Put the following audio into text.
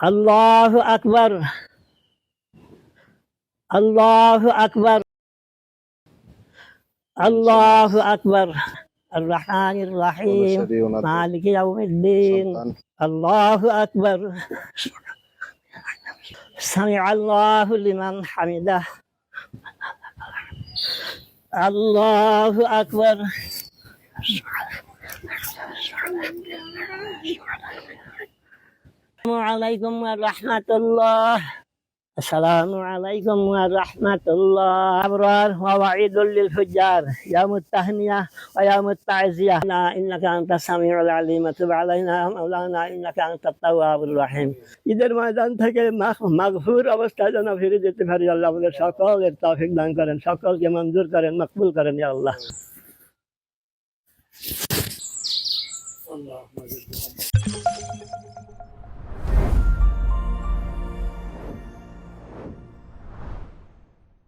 আল্লাহু আকবার, আল্লাহু আকবার, আল্লাহু আকবার। আর রহমানির রহিম মালিক ইয়াউমিদ্দিন। আল্লাহু আকবার। সামিআ আল্লাহু লিমান হামিদাহ। আল্লাহু আকবার। আসসালামু আলাইকুম ওয়া রাহমাতুল্লাহ। السلام عليكم ورحمة الله. أبرار ووعيد للفجار يوم التهنئة ويوم التعزية. إنك أنت السميع العليم تب علينا مولانا إنك أنت التواب الرحيم. ঈদের ময়দান থেকে মাগফুর অবস্থায় যেন ফিরে যেতে পারি আল্লাহ আমাদের সকলের তৌফিক দান করেন, সকলকে মঞ্জুর করেন, মকবুল করেন ইয়া আল্লাহ।